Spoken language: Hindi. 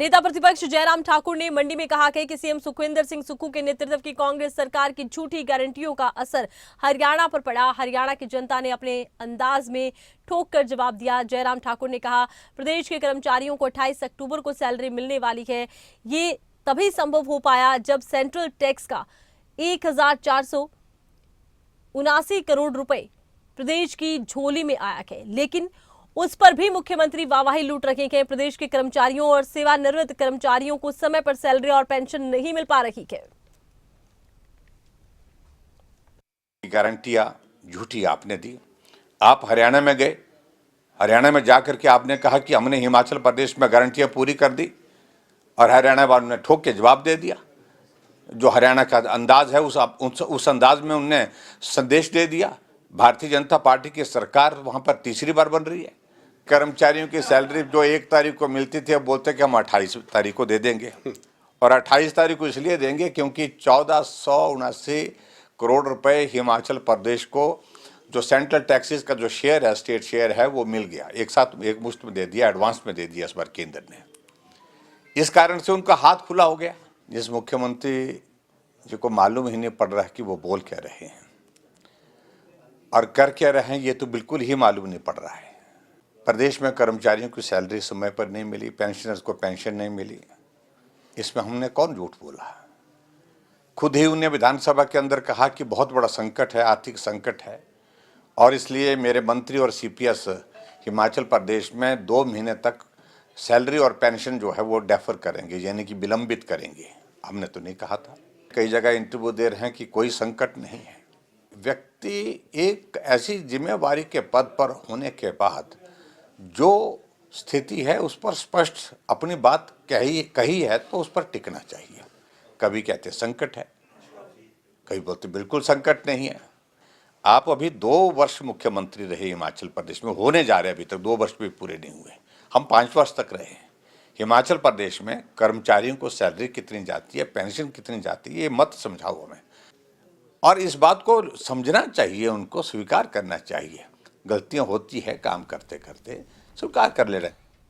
नेता प्रतिपक्ष जयराम ठाकुर ने मंडी में कहा कि सीएम सुखविंदर सिंह सुक्खू के नेतृत्व की कांग्रेस सरकार की झूठी गारंटियों का असर हरियाणा पर पड़ा। हरियाणा की जनता ने अपने अंदाज में ठोक कर जवाब दिया। जयराम ठाकुर ने कहा, प्रदेश के कर्मचारियों को 28 अक्टूबर को सैलरी मिलने वाली है। ये तभी संभव हो पाया जब सेंट्रल टैक्स का 1479 करोड़ रुपए प्रदेश की झोली में आया है, लेकिन उस पर भी मुख्यमंत्री वाहवाही लूट रहे हैं। प्रदेश के कर्मचारियों और सेवानिवृत्त कर्मचारियों को समय पर सैलरी और पेंशन नहीं मिल पा रही है। गारंटियां झूठी आपने दी। आप हरियाणा में गए, हरियाणा में जाकर के आपने कहा कि हमने हिमाचल प्रदेश में गारंटियां पूरी कर दी और हरियाणा वालों ने ठोक के जवाब दे दिया। जो हरियाणा का अंदाज है उस अंदाज में उनने संदेश दे दिया। भारतीय जनता पार्टी की सरकार वहां पर तीसरी बार बन रही है। कर्मचारियों की सैलरी जो 1 तारीख को मिलती थी, अब बोलते कि हम 28 तारीख को दे देंगे और 28 तारीख को इसलिए देंगे क्योंकि 1479 करोड़ रुपए हिमाचल प्रदेश को जो सेंट्रल टैक्सेस का जो शेयर है, स्टेट शेयर है, वो मिल गया। एक साथ एक मुश्त में दे दिया, एडवांस में दे दिया इस बार केंद्र ने। इस कारण से उनका हाथ खुला हो गया। जिस मुख्यमंत्री जी को मालूम ही नहीं पड़ रहा है कि वो बोल क्या रहे हैं और कर क्या रहे हैं, ये तो बिल्कुल ही मालूम नहीं पड़ रहा है। प्रदेश में कर्मचारियों की सैलरी समय पर नहीं मिली, पेंशनर्स को पेंशन नहीं मिली, इसमें हमने कौन झूठ बोला? खुद ही उन्हें विधानसभा के अंदर कहा कि बहुत बड़ा संकट है, आर्थिक संकट है और इसलिए मेरे मंत्री और सीपीएस हिमाचल प्रदेश में 2 महीने तक सैलरी और पेंशन जो है वो डेफर करेंगे, यानी कि विलंबित करेंगे। हमने तो नहीं कहा था। कई जगह इंटरव्यू दे रहे हैं कि कोई संकट नहीं है। व्यक्ति एक ऐसी जिम्मेवारी के पद पर होने के बाद जो स्थिति है उस पर स्पष्ट अपनी बात कही है तो उस पर टिकना चाहिए। कभी कहते संकट है, कभी बोलते बिल्कुल संकट नहीं है। आप अभी 2 वर्ष मुख्यमंत्री रहे हिमाचल प्रदेश में, होने जा रहे, अभी तक 2 वर्ष भी पूरे नहीं हुए। हम 5 वर्ष तक रहे हैं। हिमाचल प्रदेश में कर्मचारियों को सैलरी कितनी जाती है, पेंशन कितनी जाती है, ये मत समझाओ हमें। और इस बात को समझना चाहिए, उनको स्वीकार करना चाहिए। गलतियां होती है, काम करते करते स्वीकार कर ले रहे हैं।